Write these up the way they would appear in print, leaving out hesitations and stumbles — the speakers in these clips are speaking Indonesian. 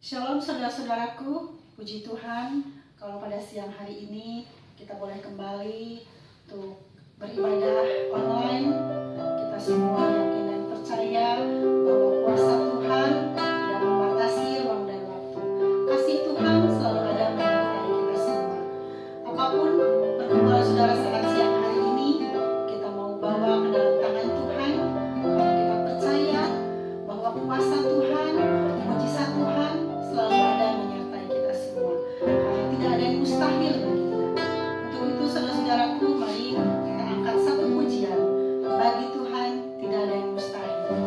Shalom saudara-saudaraku, puji Tuhan kalau pada siang hari ini kita boleh kembali untuk beribadah online. Kita semua yakin dan percaya bahwa kuasa Tuhan tidak membatasi ruang dan waktu. Kasih Tuhan selalu ada menyertai kita semua. Apapun pergumulan saudara saat siang hari ini, kita mau bawa ke dalam tangan Tuhan karena kita percaya bahwa kuasa Tuhan, mujizat Tuhan selalu ada menyertai kita semua. Tidak ada yang mustahil bagi kita. Untuk itu saudara-saudaraku, mari kita angkat satu pujian. Bagi Tuhan tidak ada yang mustahil.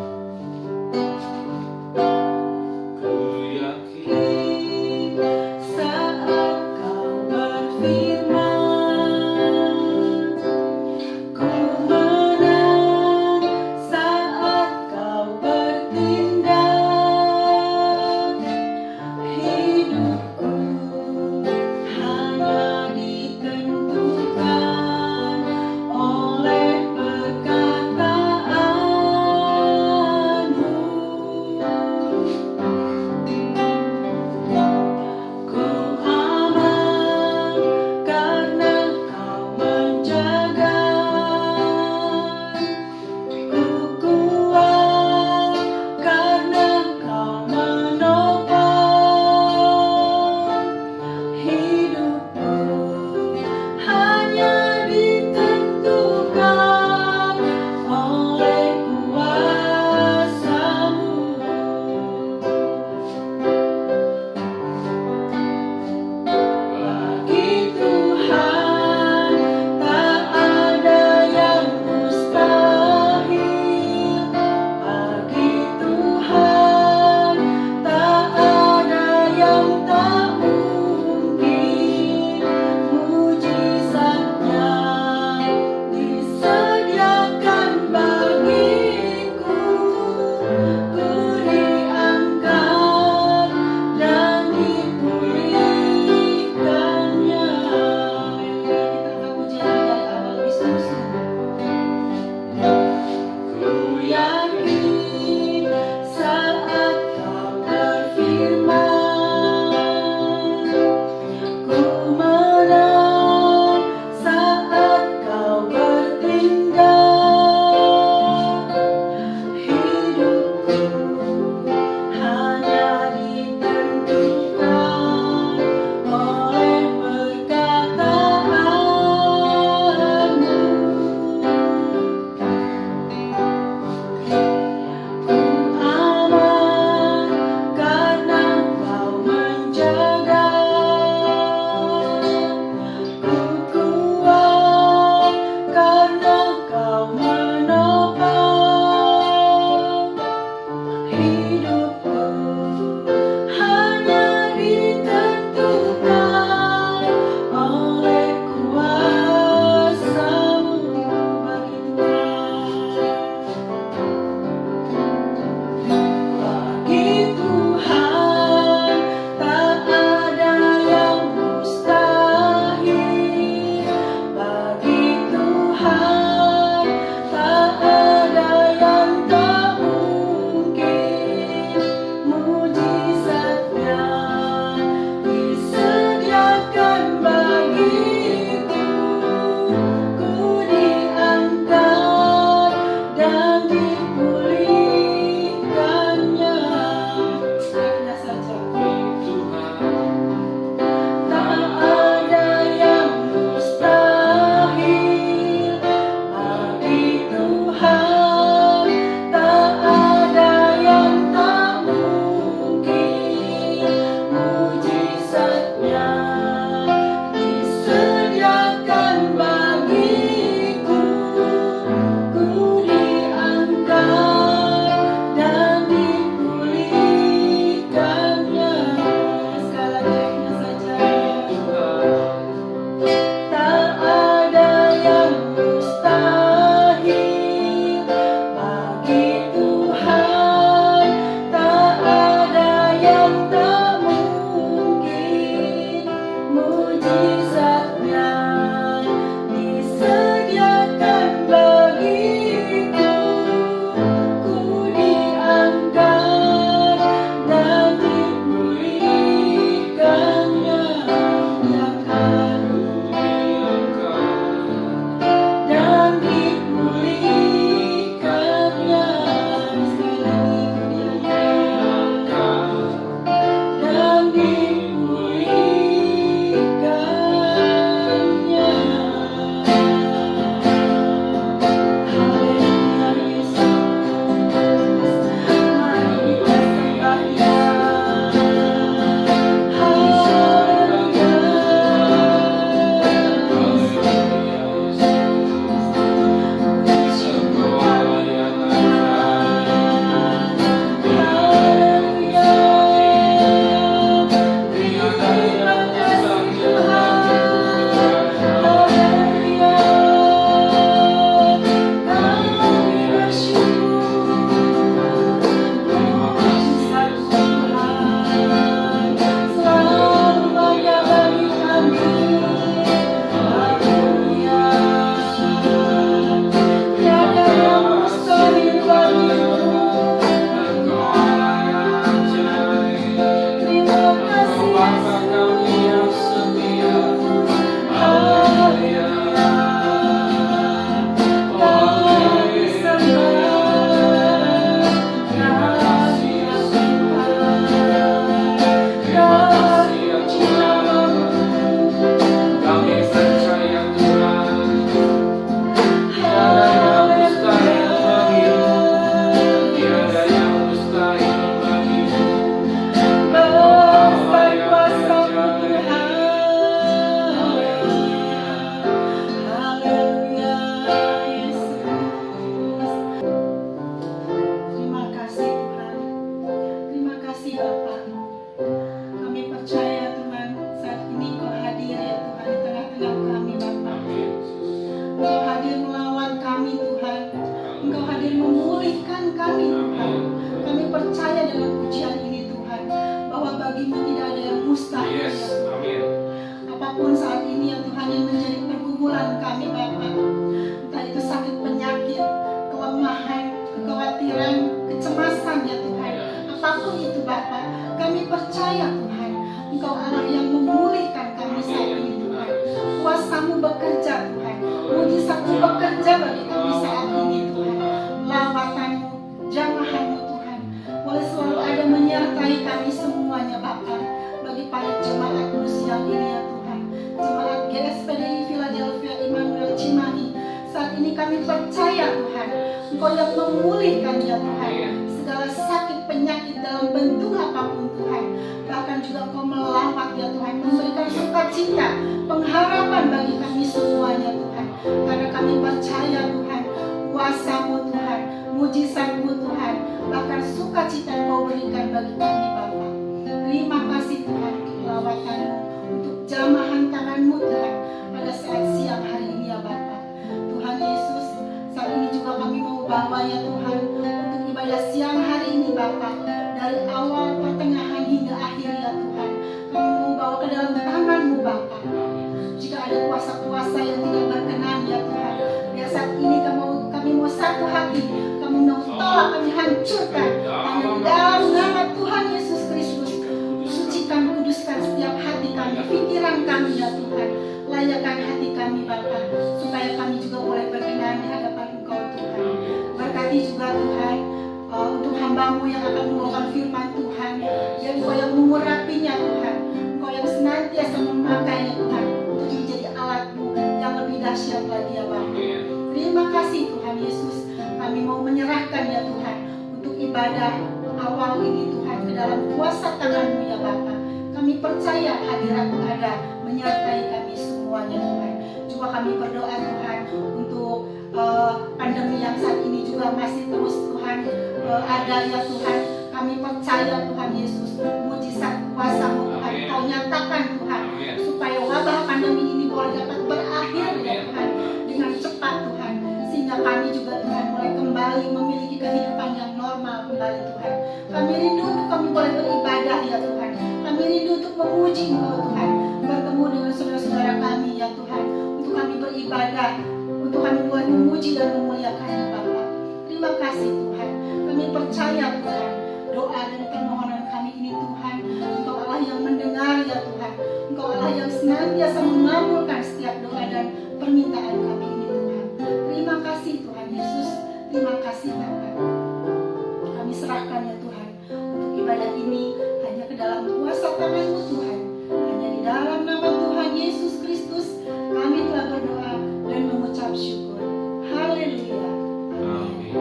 bagimu tidak ada yang mustahil. Yes, Ya Tuhan. amin. Apapun saat ini ya Tuhan yang menjadi pergumulan kami Bapa, entah itu sakit penyakit, kelemahan, kekhawatiran, kecemasan ya Tuhan, apapun itu Bapa, kami percaya Tuhan, Engkau Allah yang memulihkan kami saat ini Tuhan. Kuasa-Mu bekerja Tuhan, mujizat-Mu bekerja bagi kami saat ini Tuhan. Lawatan-Mu, jamahan-Mu Tuhan, boleh selalu ada menyertai kami semuanya Bapa. Bagi para jemaat-Mu siang ini ya Tuhan, jemaat GSPDI Philadelphia Immanuel Cimahi, saat ini kami percaya Tuhan, Engkau yang memulihkan ya Tuhan segala sakit penyakit dalam bentuk apapun Tuhan. Bahkan juga Engkau melawat ya Tuhan, memberikan sukacita, pengharapan bagi kami semuanya Tuhan. Karena kami percaya Tuhan, kuasa-Mu Tuhan, mujizat-Mu Tuhan, bahkan sukacita Engkau berikan bagi kami Bapa. Terima kasih Tuhan untuk lawatan-Mu, untuk jamahan tangan-Mu Tuhan pada saat siang hari ini ya Bapa. Tuhan Yesus, saat ini juga kami mau bawa ya Tuhan untuk ibadah siang hari ini Bapa, dari awal, pertengahan hingga akhir ya Tuhan. Kami mau bawa ke dalam tangan-Mu Bapa. Jika ada kuasa-kuasa yang tidak berkenan ya Tuhan, ya saat ini kami mau satu hati, kami mau tolak, kami hancurkan. Hanya di dalam nama Tuhan Yesus Kristus, sucikan, kuduskan setiap hati kami, pikiran kami ya Tuhan. Layakkan hati kami Bapa, supaya kami juga boleh berkenan di hadapan Engkau Tuhan. Berkati juga Tuhan untuk hamba-Mu yang akan membawakan firman Tuhan, yang Engkau yang mengurapinya Tuhan, Engkau yang senantiasa memakainya Tuhan untuk menjadi alat-Mu yang lebih dahsyat lagi ya Bapa. Terima kasih Tuhan Yesus, kami mau menyerahkan ya Tuhan untuk ibadah awal ini Tuhan ke dalam kuasa tangan-Mu ya Bapa. Kami percaya hadirat-Mu ada menyertai kami semuanya Tuhan. Juga kami berdoa Tuhan untuk pandemi yang saat ini juga masih terus Tuhan ada ya Tuhan. Kami percaya Tuhan Yesus, mujizat kuasa-Mu Tuhan Kau nyatakan Tuhan, supaya wabah pandemi ini boleh dapat berakhir ya Tuhan dengan cepat Tuhan, sehingga kami juga Tuhan boleh kembali memiliki kehidupan yang normal kembali Tuhan. Kami rindu untuk kami boleh beribadah ya Tuhan. Kami rindu untuk memuji Engkau Tuhan, bertemu dengan saudara-saudara kami ya Tuhan, untuk kami beribadah, untuk kami boleh memuji dan memuliakan Bapa. Terima kasih Tuhan. Kami percaya Tuhan, doa dan permohonan kami ini Tuhan, Engkau Allah yang mendengar ya Tuhan. Engkau Allah yang senantiasa mengabulkan setiap doa dan permintaan kami ini Tuhan. Terima kasih Tuhan Yesus. Terima kasih Bapa. Kami serahkan ya Tuhan untuk ibadah ini hanya ke dalam kuasa tangan-Mu Tuhan. Hanya di dalam nama Tuhan Yesus Kristus kami telah berdoa dan mengucap syukur. Haleluya. Amin.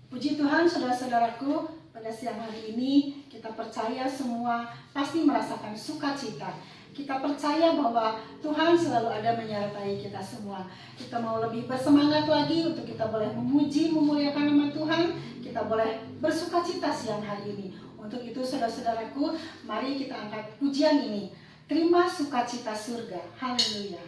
Puji Tuhan saudara-saudaraku, pada siang hari ini kita percaya semua pasti merasakan sukacita. Kita percaya bahwa Tuhan selalu ada menyertai kita semua. Kita mau lebih bersemangat lagi untuk kita boleh memuji, memuliakan nama Tuhan. Kita boleh bersukacita siang hari ini. Untuk itu saudara-saudaraku, mari kita angkat pujian ini. Terima sukacita surga. Haleluya.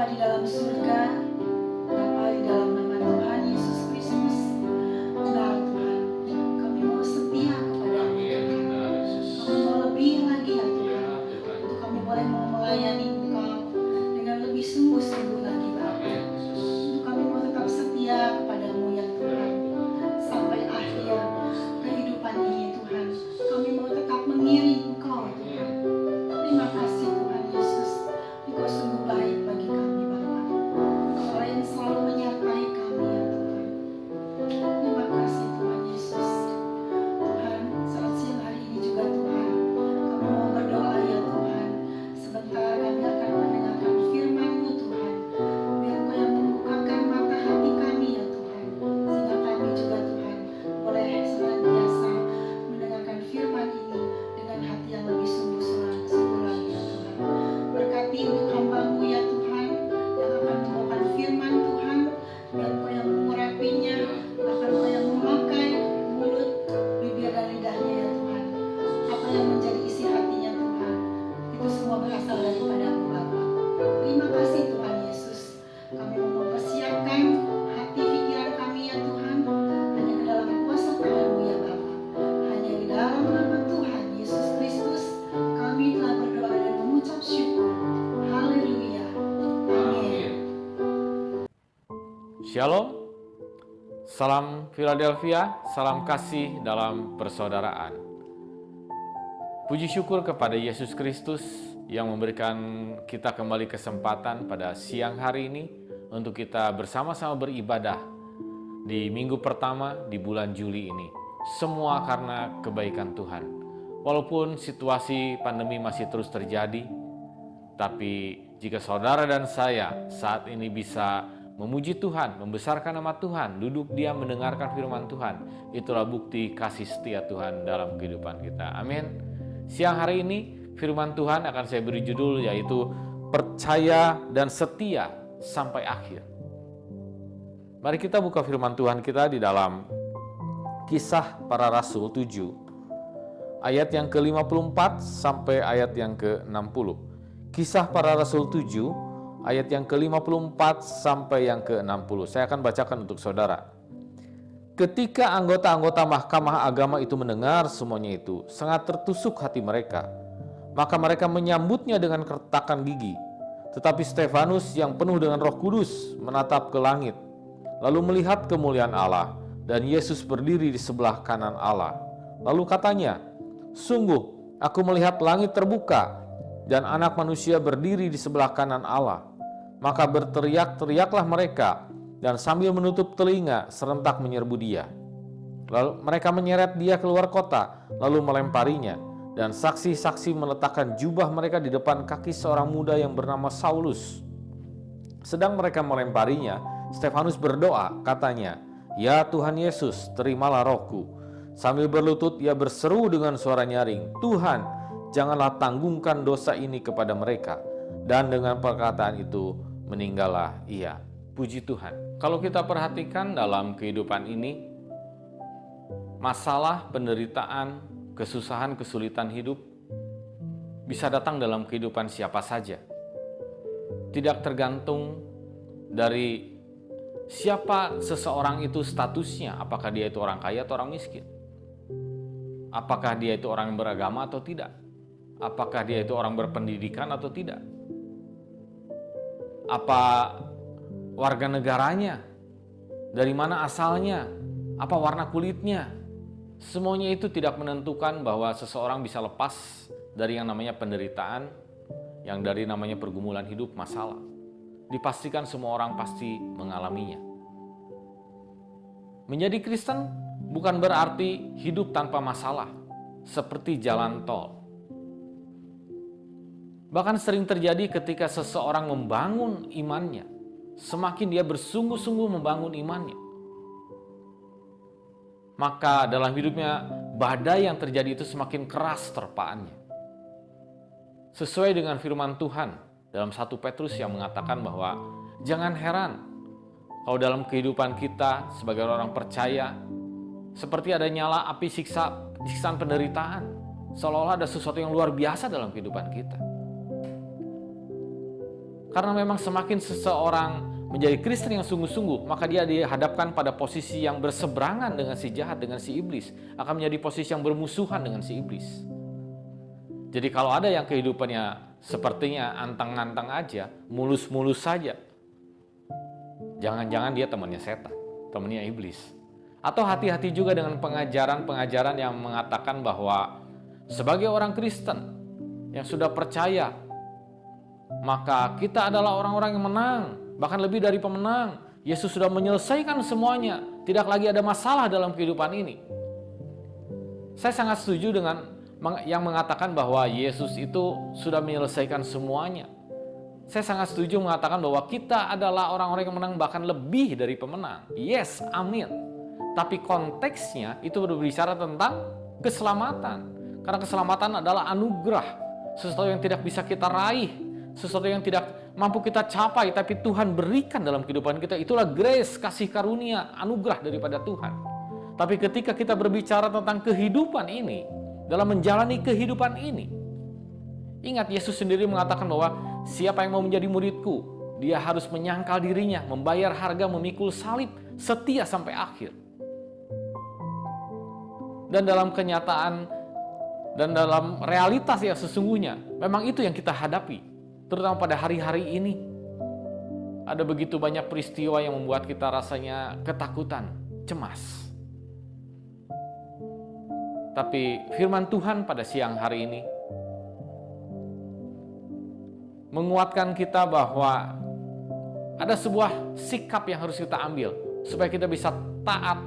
Bapa di dalam surga, Bapa di dalam nama Tuhan Yesus Kristus, benar Tuhan, kami mau setia kepada-Mu Tuhan. Kami mau lebih lagi ya Tuhan, untuk kami boleh mau melayani Engkau dengan lebih sungguh-sungguh lagi Bapa. Untuk kami mau tetap setia kepada-Mu ya Tuhan, sampai akhir kehidupan ini Tuhan. Kami mau tetap mengiring Engkau Tuhan. Terima kasih Tuhan Yesus, Engkau sungguh baik bagi kami Bapa. Engkau yang selalu menyertai kami ya Tuhan. Terima kasih Tuhan Yesus. Tuhan, saat siang hari ini juga Tuhan, kami mau berdoa ya Tuhan. Sebentar kami akan mendengarkan firman-Mu Tuhan. Biar Engkau yang membukakan mata hati kami ya Tuhan, sehingga kami juga Tuhan boleh senantiasa mendengarkan firman ini dengan hati yang lebih sungguh-sungguh lagi ya Tuhan. Berkati untuk hamba-Mu ya Tuhan, yang akan membawakan firman Tuhan. Biar Engkau yang mengurapinya, bahkan Engkau yang memakai mulut, bibir dan lidahnya ya Tuhan. Apa yang menjadi isi hatinya Tuhan, itu semua berasal daripada-Mu Bapa. Terima kasih Tuhan Yesus. Kami mau mempersiapkan hati pikiran kami ya Tuhan, hanya ke dalam kuasa tangan-Mu ya Bapa. Hanya di dalam nama Tuhan Yesus Kristus kami telah berdoa dan mengucap syukur. Haleluya. Amin. Shalom, salam Philadelphia, salam kasih dalam persaudaraan. Puji syukur kepada Yesus Kristus yang memberikan kita kembali kesempatan pada siang hari ini untuk kita bersama-sama beribadah di minggu pertama di bulan Juli ini. Semua karena kebaikan Tuhan. Walaupun situasi pandemi masih terus terjadi, tapi jika saudara dan saya saat ini bisa memuji Tuhan, membesarkan nama Tuhan, duduk diam mendengarkan firman Tuhan, itulah bukti kasih setia Tuhan dalam kehidupan kita. Amin. Siang hari ini firman Tuhan akan saya beri judul yaitu percaya dan setia sampai akhir. Mari kita buka firman Tuhan kita di dalam Kisah Para Rasul 7 ayat yang ke-54 sampai ayat yang ke-60. Kisah Para Rasul 7 ayat yang ke-54 sampai yang ke-60. Saya akan bacakan untuk saudara. Ketika anggota-anggota Mahkamah Agama itu mendengar semuanya itu, sangat tertusuk hati mereka. Maka mereka menyambutnya dengan kertakan gigi. Tetapi Stefanus yang penuh dengan Roh Kudus menatap ke langit, lalu melihat kemuliaan Allah, dan Yesus berdiri di sebelah kanan Allah. Lalu katanya, "Sungguh, aku melihat langit terbuka, dan Anak Manusia berdiri di sebelah kanan Allah." Maka berteriak-teriaklah mereka, dan sambil menutup telinga serentak menyerbu dia. Lalu mereka menyeret dia keluar kota, lalu melemparinya, dan saksi-saksi meletakkan jubah mereka di depan kaki seorang muda yang bernama Saulus. Sedang mereka melemparinya, Stefanus berdoa, katanya, "Ya Tuhan Yesus, terimalah rohku." Sambil berlutut ia berseru dengan suara nyaring, "Tuhan, janganlah tanggungkan dosa ini kepada mereka." Dan dengan perkataan itu meninggallah ia. Puji Tuhan. Kalau kita perhatikan dalam kehidupan ini, masalah, penderitaan, kesusahan, kesulitan hidup bisa datang dalam kehidupan siapa saja. Tidak tergantung dari siapa seseorang itu statusnya, apakah dia itu orang kaya atau orang miskin. Apakah dia itu orang yang beragama atau tidak. Apakah dia itu orang berpendidikan atau tidak. Apa warga negaranya, dari mana asalnya, apa warna kulitnya. Semuanya itu tidak menentukan bahwa seseorang bisa lepas dari yang namanya penderitaan, yang dari namanya pergumulan hidup, masalah. Dipastikan semua orang pasti mengalaminya. Menjadi Kristen bukan berarti hidup tanpa masalah, seperti jalan tol. Bahkan sering terjadi ketika seseorang membangun imannya, semakin dia bersungguh-sungguh membangun imannya, maka dalam hidupnya badai yang terjadi itu semakin keras terpaannya. Sesuai dengan firman Tuhan dalam 1 Petrus yang mengatakan bahwa jangan heran kalau dalam kehidupan kita sebagai orang percaya seperti ada nyala api siksaan penderitaan, seolah-olah ada sesuatu yang luar biasa dalam kehidupan kita. Karena memang semakin seseorang menjadi Kristen yang sungguh-sungguh, maka dia dihadapkan pada posisi yang berseberangan dengan si jahat, dengan si iblis. Akan menjadi posisi yang bermusuhan dengan si iblis. Jadi kalau ada yang kehidupannya sepertinya antang-antang aja, mulus-mulus saja, jangan-jangan dia temannya setan, temannya iblis. Atau hati-hati juga dengan pengajaran-pengajaran yang mengatakan bahwa sebagai orang Kristen yang sudah percaya, maka kita adalah orang-orang yang menang, bahkan lebih dari pemenang. Yesus sudah menyelesaikan semuanya, tidak lagi ada masalah dalam kehidupan ini. Saya sangat setuju dengan yang mengatakan bahwa Yesus itu sudah menyelesaikan semuanya. Saya sangat setuju mengatakan bahwa kita adalah orang-orang yang menang, bahkan lebih dari pemenang. Yes, amin. Tapi konteksnya itu berbicara tentang keselamatan. Karena keselamatan adalah anugerah, sesuatu yang tidak bisa kita raih, sesuatu yang tidak mampu kita capai, tapi Tuhan berikan dalam kehidupan kita. Itulah grace, kasih karunia, anugerah daripada Tuhan. Tapi ketika kita berbicara tentang kehidupan ini, dalam menjalani kehidupan ini, ingat Yesus sendiri mengatakan bahwa siapa yang mau menjadi muridku, dia harus menyangkal dirinya, membayar harga, memikul salib, setia sampai akhir. Dan dalam kenyataan dan dalam realitas yang sesungguhnya, memang itu yang kita hadapi. Terutama pada hari-hari ini, ada begitu banyak peristiwa yang membuat kita rasanya ketakutan, cemas. Tapi firman Tuhan pada siang hari ini menguatkan kita bahwa ada sebuah sikap yang harus kita ambil supaya kita bisa taat,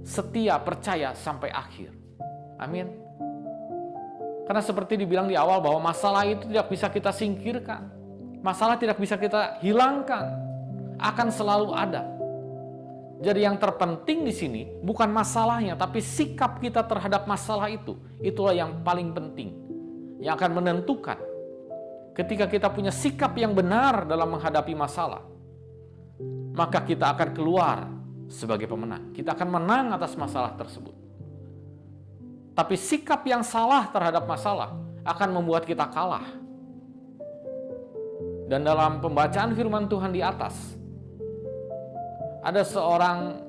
setia, percaya sampai akhir. Amin. Karena seperti dibilang di awal bahwa masalah itu tidak bisa kita singkirkan. Masalah tidak bisa kita hilangkan. Akan selalu ada. Jadi yang terpenting di sini bukan masalahnya, tapi sikap kita terhadap masalah itu. Itulah yang paling penting. Yang akan menentukan ketika kita punya sikap yang benar dalam menghadapi masalah, maka kita akan keluar sebagai pemenang. Kita akan menang atas masalah tersebut. Tapi sikap yang salah terhadap masalah akan membuat kita kalah. Dan dalam pembacaan firman Tuhan di atas, ada seorang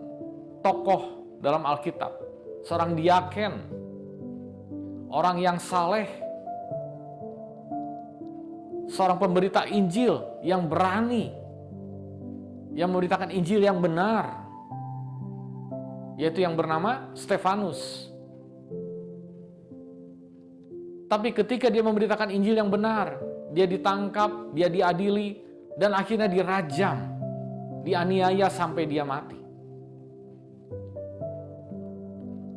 tokoh dalam Alkitab, seorang diaken, orang yang saleh, seorang pemberita Injil yang berani, yang memberitakan Injil yang benar, yaitu yang bernama Stefanus. Tapi ketika dia memberitakan Injil yang benar, dia ditangkap, dia diadili, dan akhirnya dirajam, dianiaya sampai dia mati.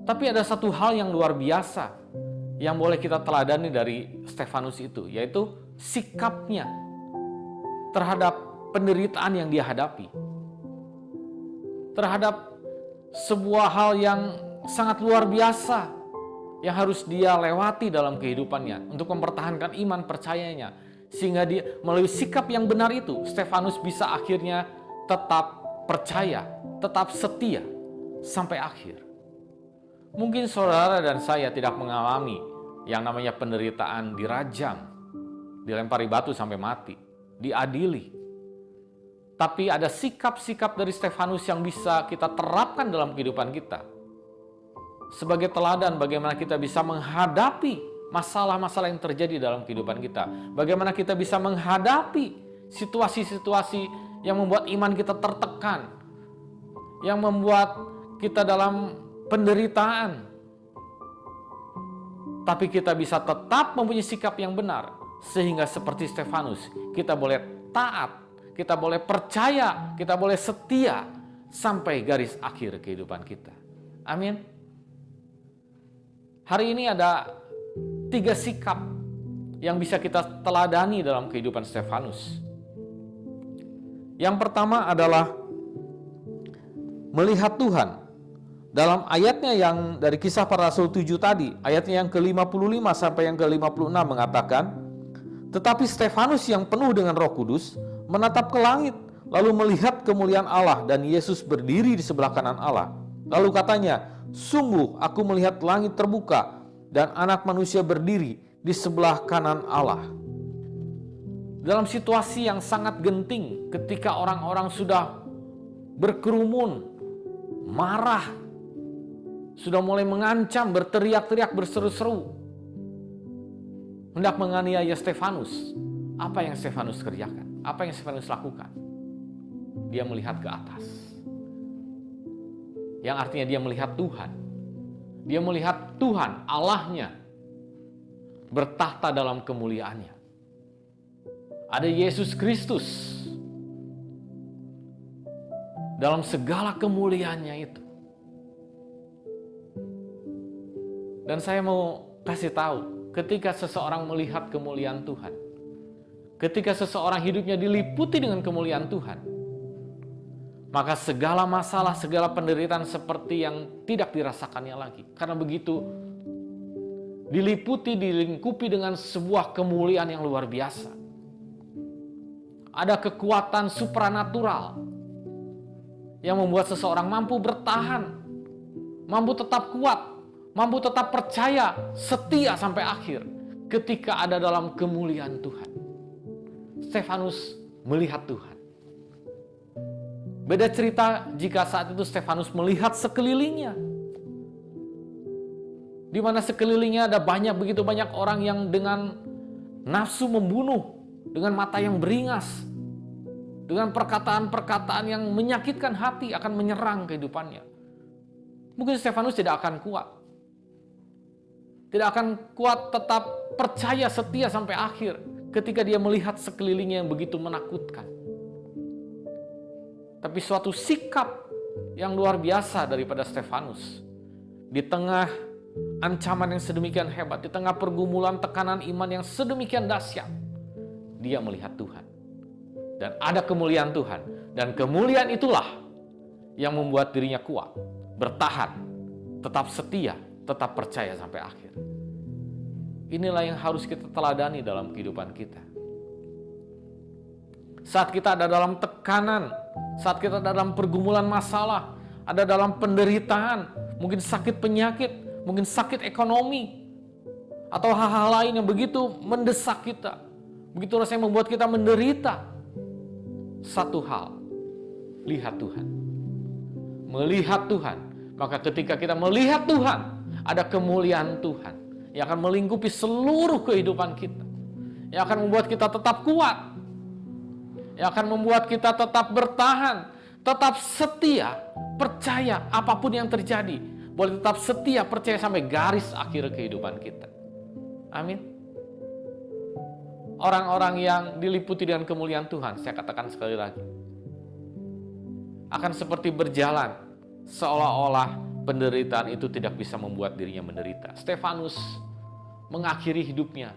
Tapi ada satu hal yang luar biasa yang boleh kita teladani dari Stefanus itu, yaitu sikapnya terhadap penderitaan yang dia hadapi. Terhadap sebuah hal yang sangat luar biasa yang harus dia lewati dalam kehidupannya untuk mempertahankan iman percayanya. Sehingga dia melalui sikap yang benar itu, Stefanus bisa akhirnya tetap percaya, tetap setia sampai akhir. Mungkin saudara dan saya tidak mengalami yang namanya penderitaan, dirajam, dilempari batu sampai mati, diadili. Tapi ada sikap-sikap dari Stefanus yang bisa kita terapkan dalam kehidupan kita. Sebagai teladan bagaimana kita bisa menghadapi masalah-masalah yang terjadi dalam kehidupan kita. Bagaimana kita bisa menghadapi situasi-situasi yang membuat iman kita tertekan, yang membuat kita dalam penderitaan. Tapi kita bisa tetap mempunyai sikap yang benar, sehingga seperti Stefanus, kita boleh taat, kita boleh percaya, kita boleh setia sampai garis akhir kehidupan kita. Amin. Hari ini ada 3 sikap yang bisa kita teladani dalam kehidupan Stefanus. Yang pertama adalah melihat Tuhan. Dalam ayatnya yang dari Kisah Para Rasul 7 tadi, ayatnya yang ke-55 sampai yang ke-56 mengatakan, tetapi Stefanus yang penuh dengan Roh Kudus menatap ke langit, lalu melihat kemuliaan Allah dan Yesus berdiri di sebelah kanan Allah. Lalu katanya, sungguh aku melihat langit terbuka dan Anak Manusia berdiri di sebelah kanan Allah. dalam situasi yang sangat genting, ketika orang-orang sudah berkerumun, marah, sudah mulai mengancam, berteriak-teriak, berseru-seru, hendak menganiaya Stefanus. Apa yang Stefanus kerjakan? Apa yang Stefanus lakukan? Dia melihat ke atas. Yang artinya dia melihat Tuhan. Dia melihat Tuhan, Allahnya, bertahta dalam kemuliaannya. Ada Yesus Kristus dalam segala kemuliaannya itu. Dan saya mau kasih tahu, ketika seseorang melihat kemuliaan Tuhan, ketika seseorang hidupnya diliputi dengan kemuliaan Tuhan, maka segala masalah, segala penderitaan seperti yang tidak dirasakannya lagi. Karena begitu diliputi, dilingkupi dengan sebuah kemuliaan yang luar biasa. Ada kekuatan supranatural yang membuat seseorang mampu bertahan, mampu tetap kuat, mampu tetap percaya, setia sampai akhir ketika ada dalam kemuliaan Tuhan. Stefanus melihat Tuhan. Beda cerita jika saat itu Stefanus melihat sekelilingnya, di mana sekelilingnya ada begitu banyak orang yang dengan nafsu membunuh, dengan mata yang beringas, dengan perkataan-perkataan yang menyakitkan hati akan menyerang kehidupannya. Mungkin Stefanus tidak akan kuat. Tidak akan kuat tetap percaya setia sampai akhir ketika dia melihat sekelilingnya yang begitu menakutkan. Tapi suatu sikap yang luar biasa daripada Stefanus. Di tengah ancaman yang sedemikian hebat, di tengah pergumulan tekanan iman yang sedemikian dahsyat, dia melihat Tuhan. Dan ada kemuliaan Tuhan. Dan kemuliaan itulah yang membuat dirinya kuat, bertahan, tetap setia, tetap percaya sampai akhir. Inilah yang harus kita teladani dalam kehidupan kita. Saat kita ada dalam tekanan, saat kita ada dalam pergumulan masalah, ada dalam penderitaan, mungkin sakit penyakit, mungkin sakit ekonomi, atau hal-hal lain yang begitu mendesak kita, begitu rasanya membuat kita menderita. Satu hal, lihat Tuhan. Melihat Tuhan. Maka ketika kita melihat Tuhan, ada kemuliaan Tuhan yang akan melingkupi seluruh kehidupan kita, yang akan membuat kita tetap kuat, yang akan membuat kita tetap bertahan, tetap setia, percaya apapun yang terjadi, boleh tetap setia, percaya sampai garis akhir kehidupan kita. Amin. Orang-orang yang diliputi dengan kemuliaan Tuhan, saya katakan sekali lagi, akan seperti berjalan seolah-olah penderitaan itu tidak bisa membuat dirinya menderita. Stefanus mengakhiri hidupnya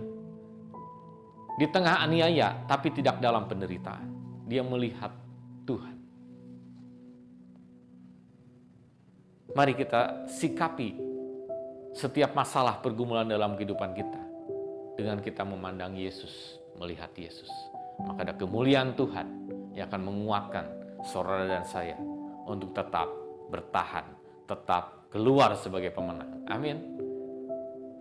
di tengah aniaya, tapi tidak dalam penderitaan. Dia melihat Tuhan. Mari kita sikapi setiap masalah pergumulan dalam kehidupan kita dengan kita memandang Yesus, melihat Yesus. Maka ada kemuliaan Tuhan yang akan menguatkan saudara dan saya untuk tetap bertahan, tetap keluar sebagai pemenang. Amin.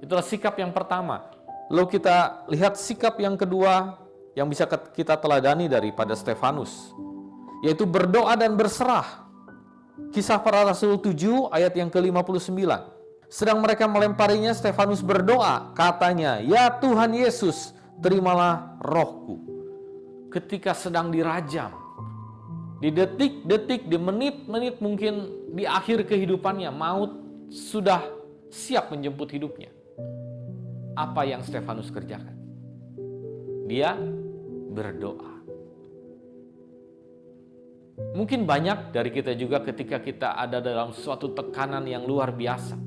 Itulah sikap yang pertama. Lalu kita lihat sikap yang kedua yang bisa kita teladani daripada Stefanus, yaitu berdoa dan berserah. Kisah Para Rasul 7 ayat yang ke-59. Sedang mereka melemparinya, Stefanus berdoa, katanya, "Ya Tuhan Yesus, terimalah rohku." Ketika sedang dirajam, di detik-detik, di menit-menit, mungkin di akhir kehidupannya, maut sudah siap menjemput hidupnya. Apa yang Stefanus kerjakan? Dia berdoa. Mungkin banyak dari kita juga ketika kita ada dalam suatu tekanan yang luar biasa,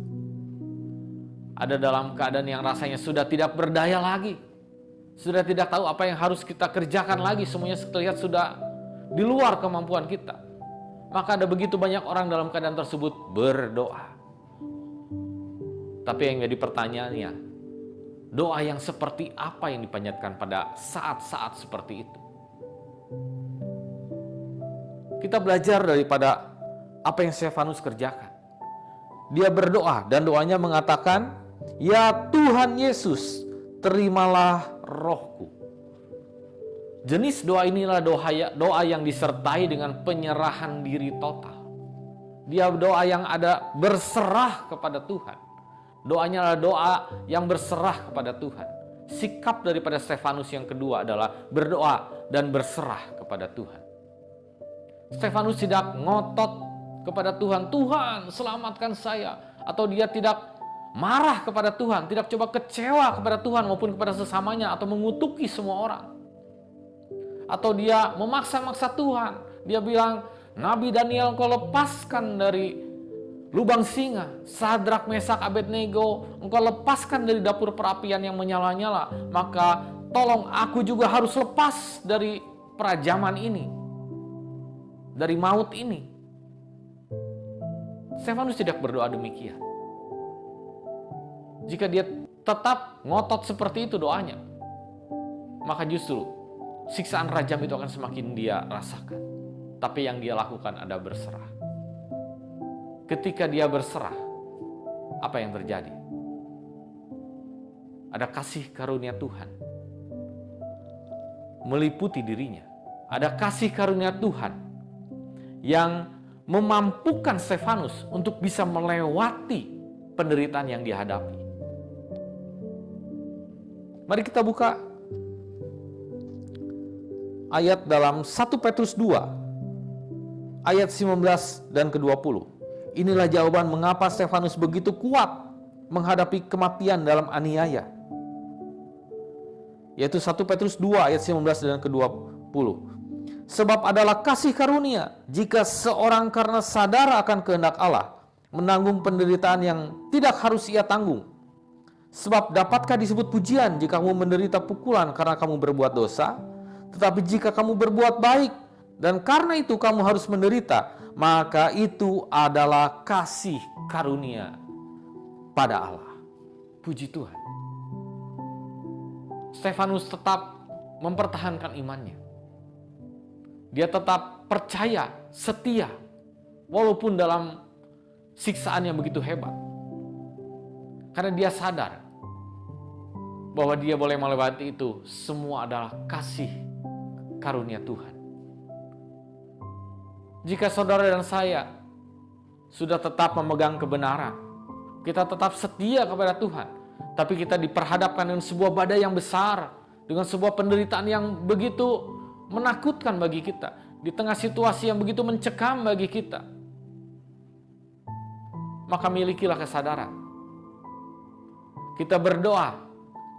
ada dalam keadaan yang rasanya sudah tidak berdaya lagi, sudah tidak tahu apa yang harus kita kerjakan lagi, semuanya terlihat sudah di luar kemampuan kita. Maka ada begitu banyak orang dalam keadaan tersebut berdoa. Tapi yang jadi pertanyaannya, doa yang seperti apa yang dipanjatkan pada saat-saat seperti itu? Kita belajar daripada apa yang Stefanus kerjakan. Dia berdoa dan doanya mengatakan, "Ya Tuhan Yesus, terimalah rohku." Jenis doa inilah doa yang disertai dengan penyerahan diri total. Dia doa yang ada berserah kepada Tuhan. Doanya adalah doa yang berserah kepada Tuhan. Sikap daripada Stefanus yang kedua adalah berdoa dan berserah kepada Tuhan. Stefanus tidak ngotot kepada Tuhan, Tuhan selamatkan saya. Atau dia tidak marah kepada Tuhan, tidak coba kecewa kepada Tuhan maupun kepada sesamanya atau mengutuki semua orang. Atau dia memaksa-maksa Tuhan. Dia bilang, Nabi Daniel engkau lepaskan dari lubang singa, Sadrak, Mesak, Abednego engkau lepaskan dari dapur perapian yang menyala-nyala, maka tolong aku juga harus lepas dari perajaman ini, dari maut ini. Stefanus tidak berdoa demikian. Jika dia tetap ngotot seperti itu doanya, maka justru siksaan rajam itu akan semakin dia rasakan. Tapi yang dia lakukan adalah berserah. Ketika dia berserah, apa yang terjadi? Ada kasih karunia Tuhan meliputi dirinya. Ada kasih karunia Tuhan yang memampukan Stefanus untuk bisa melewati penderitaan yang dihadapi. Mari kita buka ayat dalam 1 Petrus 2 ayat 19 dan ke-20. Inilah jawaban mengapa Stefanus begitu kuat menghadapi kematian dalam aniaya. Yaitu 1 Petrus 2 ayat 19 dan ke-20. Sebab adalah kasih karunia jika seorang karena sadar akan kehendak Allah menanggung penderitaan yang tidak harus ia tanggung. Sebab dapatkah disebut pujian jika kamu menderita pukulan karena kamu berbuat dosa? Tetapi jika kamu berbuat baik dan karena itu kamu harus menderita, maka itu adalah kasih karunia pada Allah. Puji Tuhan. Stefanus tetap mempertahankan imannya. Dia tetap percaya, setia, walaupun dalam siksaan yang begitu hebat. Karena dia sadar bahwa dia boleh melewati itu, semua adalah kasih karunia Tuhan. Jika saudara dan saya sudah tetap memegang kebenaran, kita tetap setia kepada Tuhan, tapi kita diperhadapkan dengan sebuah badai yang besar, dengan sebuah penderitaan yang begitu menakutkan bagi kita, di tengah situasi yang begitu mencekam bagi kita, maka milikilah kesadaran. Kita berdoa,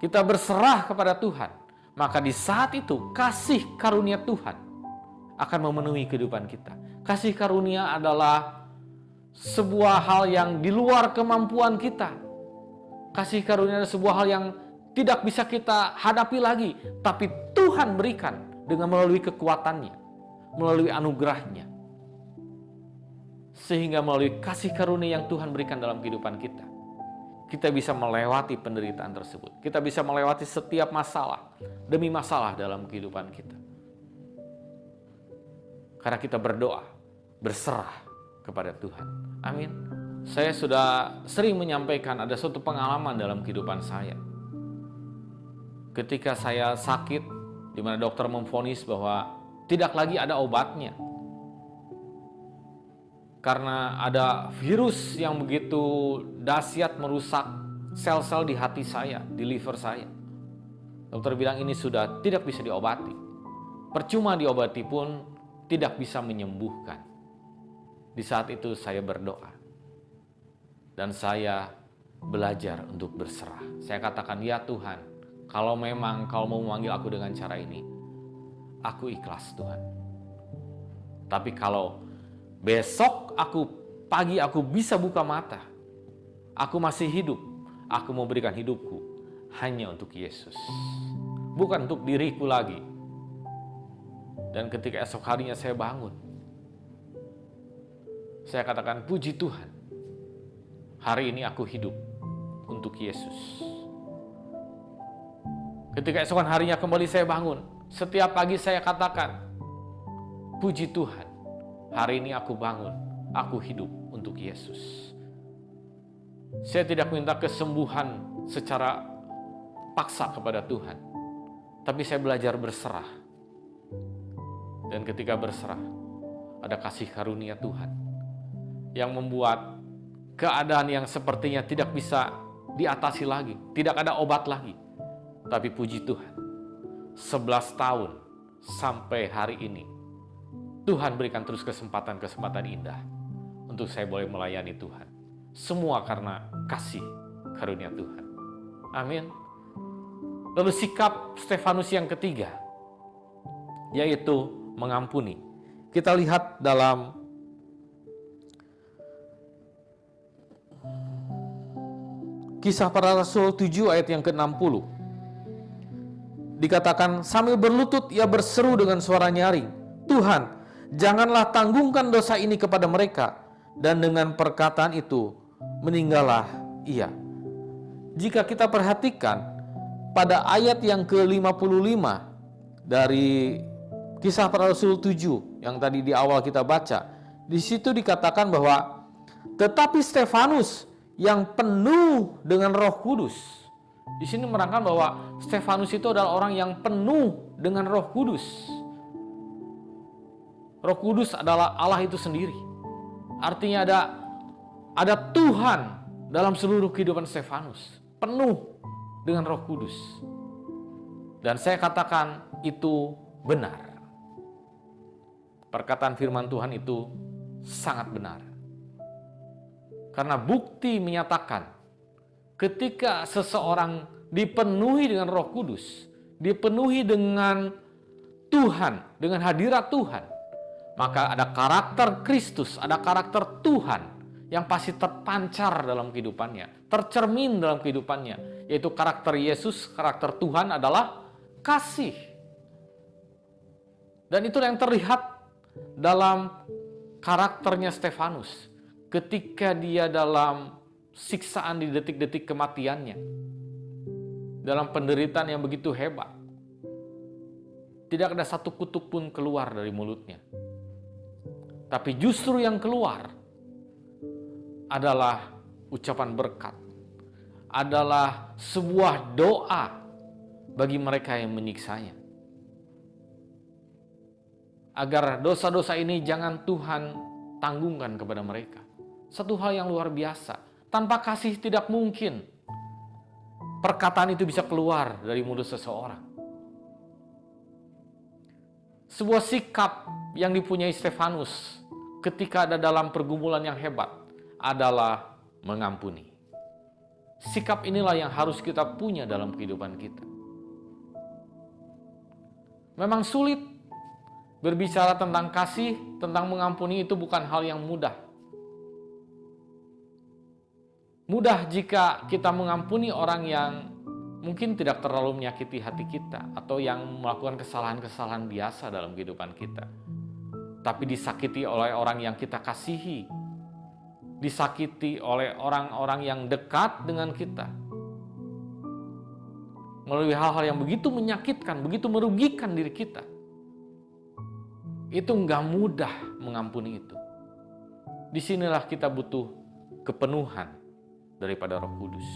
kita berserah kepada Tuhan, maka di saat itu kasih karunia Tuhan akan memenuhi kehidupan kita. Kasih karunia adalah sebuah hal yang di luar kemampuan kita. Kasih karunia adalah sebuah hal yang tidak bisa kita hadapi lagi, tapi Tuhan berikan dengan melalui kekuatannya, melalui anugerahnya. Sehingga melalui kasih karunia yang Tuhan berikan dalam kehidupan kita, kita bisa melewati penderitaan tersebut. Kita bisa melewati setiap masalah demi masalah dalam kehidupan kita. Karena kita berdoa, berserah kepada Tuhan. Amin. Saya sudah sering menyampaikan ada suatu pengalaman dalam kehidupan saya. Ketika saya sakit, di mana dokter memvonis bahwa tidak lagi ada obatnya. Karena ada virus yang begitu dahsyat merusak sel-sel di hati saya, di liver saya. Dokter bilang ini sudah tidak bisa diobati. Percuma diobati pun tidak bisa menyembuhkan. Di saat itu saya berdoa. Dan saya belajar untuk berserah. Saya katakan, ya Tuhan, kalau memang kau mau memanggil aku dengan cara ini, aku ikhlas Tuhan. Tapi kalau besok pagi aku bisa buka mata, aku masih hidup, aku mau berikan hidupku hanya untuk Yesus. Bukan untuk diriku lagi. Dan ketika esok harinya saya bangun, saya katakan, puji Tuhan, hari ini aku hidup untuk Yesus. Ketika esokan harinya kembali saya bangun, setiap pagi saya katakan, puji Tuhan, hari ini aku bangun, aku hidup untuk Yesus. Saya tidak minta kesembuhan secara paksa kepada Tuhan, tapi saya belajar berserah Dan ketika berserah, ada kasih karunia Tuhan yang membuat keadaan yang sepertinya tidak bisa diatasi lagi, tidak ada obat lagi. Tapi puji Tuhan, 11 tahun sampai hari ini, Tuhan berikan terus kesempatan-kesempatan indah untuk saya boleh melayani Tuhan. Semua karena kasih karunia Tuhan. Amin. Lalu sikap Stefanus yang ketiga, yaitu mengampuni. Kita lihat dalam Kisah Para Rasul 7 ayat yang ke-60. Dikatakan, sambil berlutut ia berseru dengan suara nyaring, Tuhan, janganlah tanggungkan dosa ini kepada mereka. Dan dengan perkataan itu, meninggallah ia. Jika kita perhatikan, pada ayat yang ke-55 dari Kisah Para Rasul 7 yang tadi di awal kita baca, di situ dikatakan bahwa tetapi Stefanus yang penuh dengan Roh Kudus. Di sini menerangkan bahwa Stefanus itu adalah orang yang penuh dengan Roh Kudus. Roh Kudus adalah Allah itu sendiri. Artinya ada Tuhan dalam seluruh kehidupan Stefanus, penuh dengan Roh Kudus. Dan saya katakan itu benar. Perkataan firman Tuhan itu sangat benar. Karena bukti menyatakan ketika seseorang dipenuhi dengan Roh Kudus, dipenuhi dengan Tuhan, dengan hadirat Tuhan, maka ada karakter Kristus, ada karakter Tuhan yang pasti terpancar dalam kehidupannya, tercermin dalam kehidupannya, yaitu karakter Yesus, karakter Tuhan adalah kasih. Dan itu yang terlihat dalam karakternya Stefanus. Ketika dia dalam siksaan di detik-detik kematiannya, dalam penderitaan yang begitu hebat, tidak ada satu kutuk pun keluar dari mulutnya. Tapi justru yang keluar adalah ucapan berkat, adalah sebuah doa bagi mereka yang menyiksanya. Agar dosa-dosa ini jangan Tuhan tanggungkan kepada mereka. Satu hal yang luar biasa. Tanpa kasih tidak mungkin perkataan itu bisa keluar dari mulut seseorang. Sebuah sikap yang dipunyai Stefanus ketika ada dalam pergumulan yang hebat adalah mengampuni. Sikap inilah yang harus kita punya dalam kehidupan kita. Memang sulit berbicara tentang kasih, tentang mengampuni itu bukan hal yang mudah. Mudah jika kita mengampuni orang yang mungkin tidak terlalu menyakiti hati kita atau yang melakukan kesalahan-kesalahan biasa dalam kehidupan kita. Tapi disakiti oleh orang yang kita kasihi, disakiti oleh orang-orang yang dekat dengan kita. Melalui hal-hal yang begitu menyakitkan, begitu merugikan diri kita. Itu enggak mudah mengampuni itu. Disinilah kita butuh kepenuhan daripada Roh Kudus.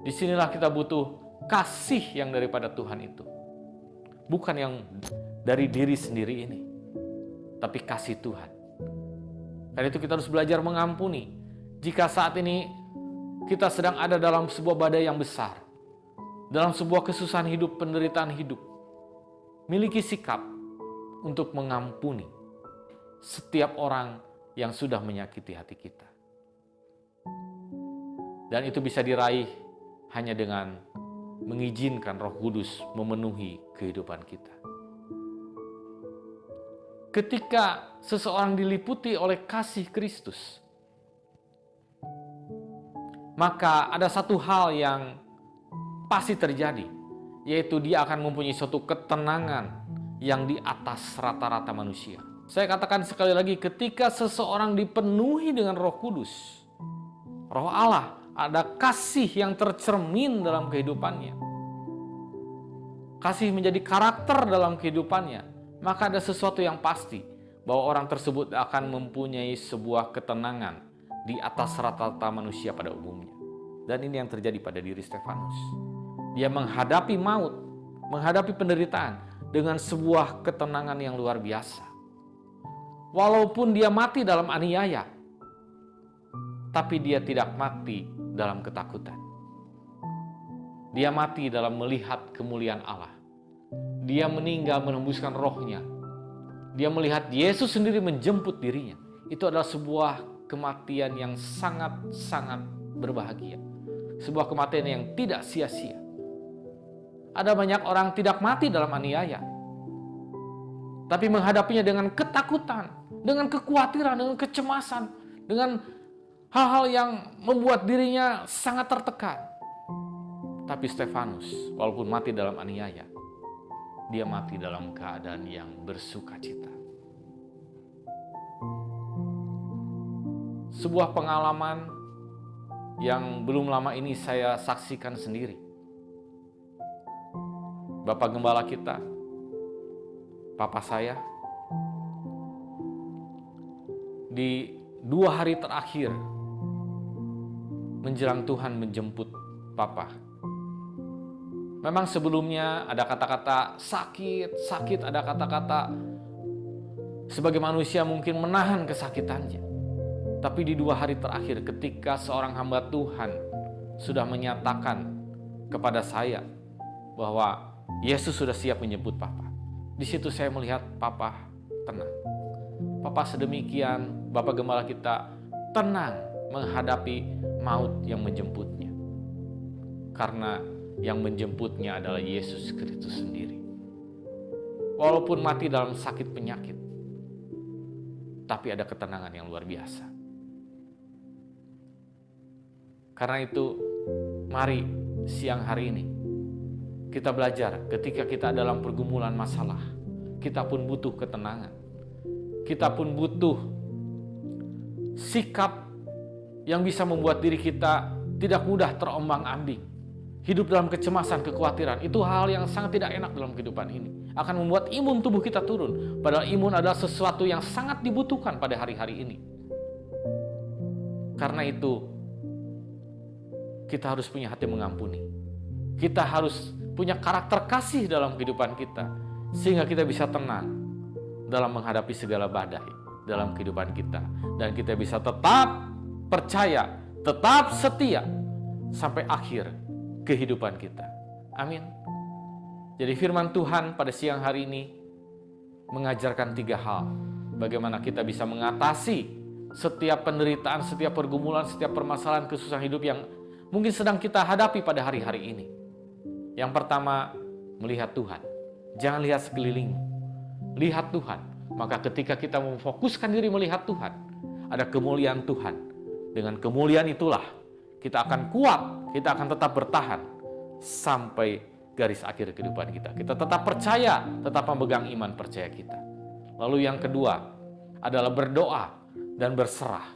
Disinilah kita butuh kasih yang daripada Tuhan itu. Bukan yang dari diri sendiri ini, tapi kasih Tuhan. Karena itu kita harus belajar mengampuni. Jika saat ini kita sedang ada dalam sebuah badai yang besar, dalam sebuah kesusahan hidup, penderitaan hidup, miliki sikap untuk mengampuni setiap orang yang sudah menyakiti hati kita. Dan itu bisa diraih hanya dengan mengizinkan Roh Kudus memenuhi kehidupan kita. Ketika seseorang diliputi oleh kasih Kristus, maka ada satu hal yang pasti terjadi, yaitu dia akan mempunyai suatu ketenangan yang di atas rata-rata manusia. Saya katakan sekali lagi, ketika seseorang dipenuhi dengan Roh Kudus, Roh Allah, ada kasih yang tercermin dalam kehidupannya. Kasih menjadi karakter dalam kehidupannya. Maka ada sesuatu yang pasti, bahwa orang tersebut akan mempunyai sebuah ketenangan di atas rata-rata manusia pada umumnya. Dan ini yang terjadi pada diri Stefanus. Dia menghadapi maut, menghadapi penderitaan, dengan sebuah ketenangan yang luar biasa. Walaupun dia mati dalam aniaya, tapi dia tidak mati dalam ketakutan. Dia mati dalam melihat kemuliaan Allah. Dia meninggal menembuskan rohnya. Dia melihat Yesus sendiri menjemput dirinya. Itu adalah sebuah kematian yang sangat-sangat berbahagia. Sebuah kematian yang tidak sia-sia. Ada banyak orang tidak mati dalam aniaya, tapi menghadapinya dengan ketakutan, dengan kekhawatiran, dengan kecemasan, dengan hal-hal yang membuat dirinya sangat tertekan. Tapi Stefanus, walaupun mati dalam aniaya, dia mati dalam keadaan yang bersukacita. Sebuah pengalaman yang belum lama ini saya saksikan sendiri. Bapak Gembala kita, Papa saya, di 2 hari terakhir menjelang Tuhan menjemput Papa. Memang sebelumnya ada kata-kata sakit, ada kata-kata sebagai manusia mungkin menahan kesakitannya. Tapi di 2 hari terakhir ketika seorang hamba Tuhan sudah menyatakan kepada saya bahwa Yesus sudah siap menjemput Papa. Di situ saya melihat Papa tenang. Papa sedemikian, Bapak Gembala kita tenang menghadapi maut yang menjemputnya. Karena yang menjemputnya adalah Yesus Kristus sendiri. Walaupun mati dalam sakit penyakit, tapi ada ketenangan yang luar biasa. Karena itu, mari siang hari ini kita belajar ketika kita dalam pergumulan masalah, kita pun butuh ketenangan. Kita pun butuh sikap yang bisa membuat diri kita tidak mudah terombang-ambing. Hidup dalam kecemasan, kekhawatiran, itu hal yang sangat tidak enak dalam kehidupan ini. Akan membuat imun tubuh kita turun. Padahal imun adalah sesuatu yang sangat dibutuhkan pada hari-hari ini. Karena itu, kita harus punya hati mengampuni. Kita harus punya karakter kasih dalam kehidupan kita. Sehingga kita bisa tenang dalam menghadapi segala badai dalam kehidupan kita. Dan kita bisa tetap percaya, tetap setia sampai akhir kehidupan kita. Amin. Jadi firman Tuhan pada siang hari ini mengajarkan 3 hal. Bagaimana kita bisa mengatasi setiap penderitaan, setiap pergumulan, setiap permasalahan kesusahan hidup yang mungkin sedang kita hadapi pada hari-hari ini. Yang pertama, melihat Tuhan. Jangan lihat sekelilingmu. Lihat Tuhan. Maka ketika kita memfokuskan diri melihat Tuhan, ada kemuliaan Tuhan. Dengan kemuliaan itulah kita akan kuat, kita akan tetap bertahan sampai garis akhir kehidupan kita. Kita tetap percaya, tetap memegang iman percaya kita. Lalu yang kedua adalah berdoa dan berserah.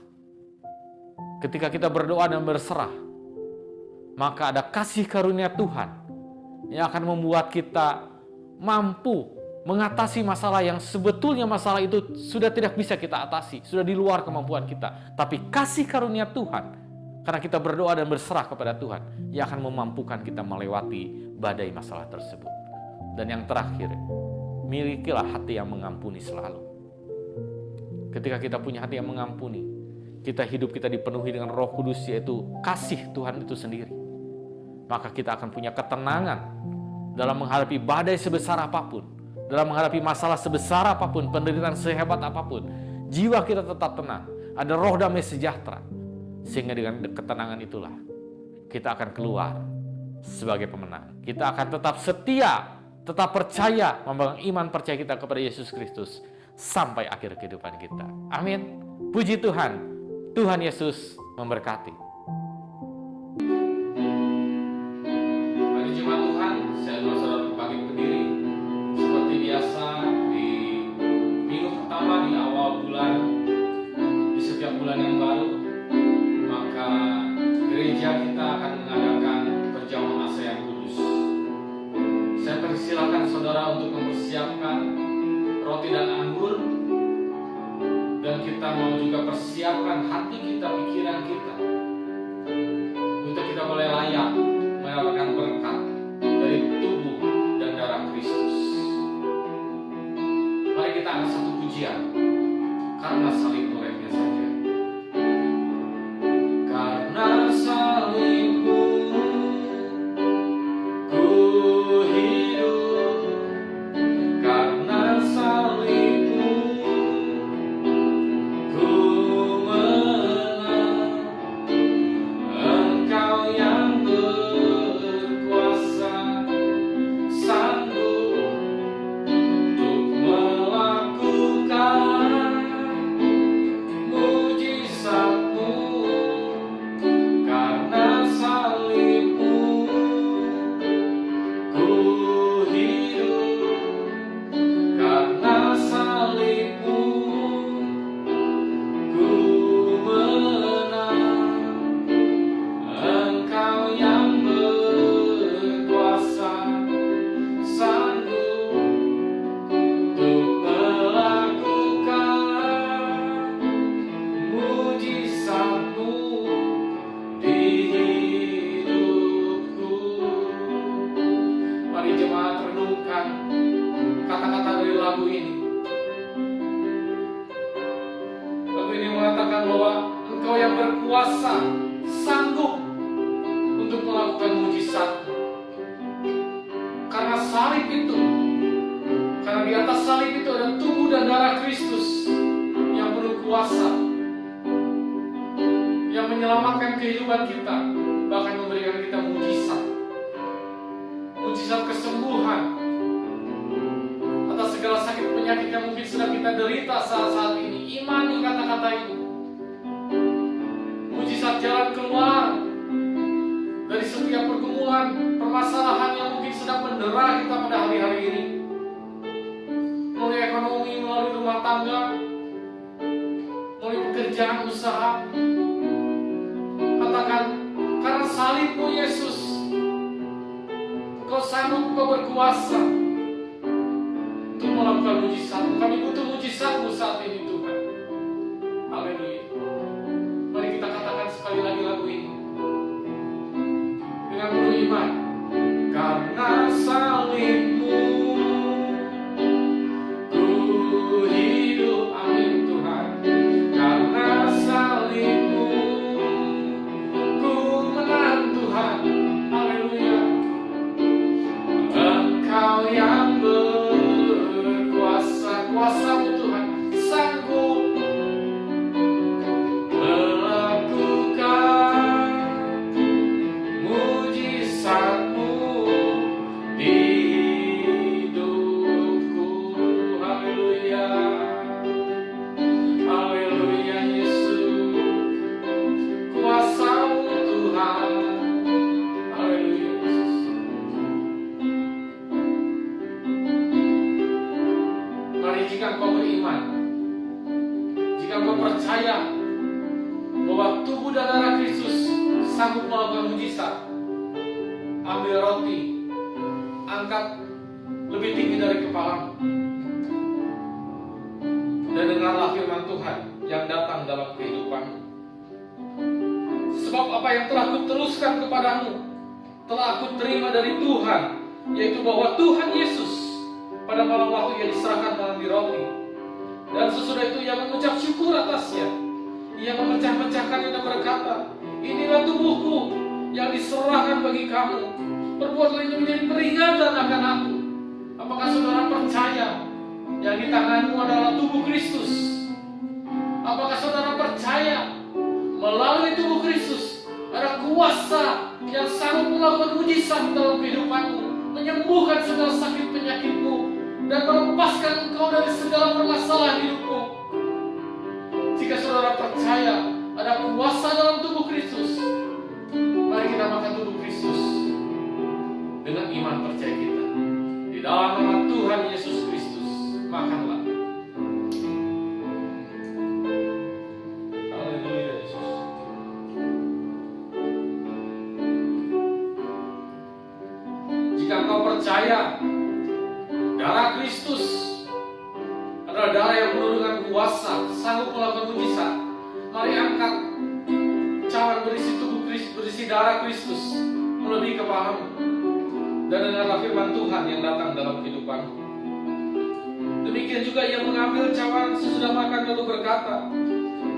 Ketika kita berdoa dan berserah, maka ada kasih karunia Tuhan yang akan membuat kita mampu mengatasi masalah yang sebetulnya masalah itu sudah tidak bisa kita atasi, sudah di luar kemampuan kita. Tapi kasih karunia Tuhan, karena kita berdoa dan berserah kepada Tuhan, yang akan memampukan kita melewati badai masalah tersebut. Dan yang terakhir, milikilah hati yang mengampuni selalu. Ketika kita punya hati yang mengampuni, hidup kita dipenuhi dengan Roh Kudus, yaitu kasih Tuhan itu sendiri. Maka kita akan punya ketenangan dalam menghadapi badai sebesar apapun, dalam menghadapi masalah sebesar apapun, penderitaan sehebat apapun. Jiwa kita tetap tenang, ada roh damai sejahtera. Sehingga dengan ketenangan itulah kita akan keluar sebagai pemenang. Kita akan tetap setia, tetap percaya, memegang iman percaya kita kepada Yesus Kristus sampai akhir kehidupan kita. Amin. Puji Tuhan. Tuhan Yesus memberkati. Hari Jumat Tuhan, saya undang saudara bagi berdiri seperti biasa di minggu pertama di awal bulan, di setiap bulan yang baru, maka gereja kita akan mengadakan perjamuan asa yang kudus. Saya persilakan saudara untuk mempersiapkan roti dan anggur, dan kita mau juga persiapkan hati kita, pikiran kita, untuk kita boleh layak mendapatkan berkat dari tubuh dan darah Kristus. ada satu pujian karena salibmu refnya saja. Karena salibmu ku hidup, karena salibmu ku menang. Engkau yang berkuasa, sanggup untuk melakukan mujizat-Mu. Karena salibmu ku hidup, karena salibmu ku menang. Engkau yang berkuasa, sanggup untuk melakukan mujizat-Mu di hidupku. Mari jemaat renungkan kata-kata dari lagu ini. Lagu ini mengatakan bahwa Engkau yang berkuasa, sanggup untuk melakukan mujizat. Karena salib itu, karena di atas salib itu ada tubuh dan darah Kristus yang penuh kuasa, yang menyelamatkan kehidupan kita, bahkan memberikan kita mujizat. Mujizat kesembuhan atas segala sakit penyakit yang mungkin sedang kita derita saat ini. Imani kata-kata itu. Mujizat jalan keluar dari setiap pergumulan, permasalahan yang mungkin sedang mendera kita pada hari-hari ini. Melalui ekonomi, melalui rumah tangga, melalui pekerjaan, usaha. Katakan, karena salibmu Yesus, Kau sanggup, Kau berkuasa untuk melakukan mujizat. Kami butuh mujizat-Mu saat ini Tuhan. Haleluya. Mari kita katakan sekali lagi lagu ini dengan penuh iman. Karena salibmu ku hidup, amin Tuhan. Karena salibmu ku menang Tuhan. Haleluya. Engkau yang berkuasa, kuasa-Mu Tuhan sanggup melakukan mujizat-Mu di hidupku. Haleluya. Haleluya Yesus, kuasa-Mu Tuhan. Haleluya Yesus. Mari jika engkau beriman, jika engkau percaya bahwa tubuh dan darah Kristus sanggup melakukan mujizat, ambil roti, angkat lebih tinggi dari kepalamu, dan dengarlah firman Tuhan yang datang dalam kehidupanmu. Sebab apa yang telah kuteruskan kepadamu telah aku terima dari Tuhan, yaitu bahwa Tuhan Yesus pada malam waktu Ia diserahkan mengambil roti, dan sesudah itu Ia mengucap syukur atasnya. Ia memecah-mecahkannya dan berkata, inilah tubuhku yang diserahkan bagi kamu. Perbuatlah ini menjadi peringatan akan aku. Apakah saudara percaya yang di tanganmu adalah tubuh Kristus? Apakah saudara percaya melalui tubuh Kristus ada kuasa yang sanggup melakukan mujizat dalam kehidupanmu, menyembuhkan segala sakit penyakitmu, dan melepaskan engkau dari segala permasalahan hidupmu? Jika saudara percaya ada kuasa dalam tubuh Kristus, mari kita makan tubuh Kristus dengan iman percaya kita. Di dalam nama Tuhan Yesus Kristus, makanlah. Haleluya Yesus. Jika engkau percaya darah Kristus adalah darah yang penuh dengan kuasa, sanggup melakukan mujizat, mari angkat cawan berisi tubuh Kristus, berisi darah Kristus melebihi kepalamu, dan dengarlah firman Tuhan yang datang dalam kehidupanmu. Demikian juga ia mengambil cawan sesudah makan lalu berkata,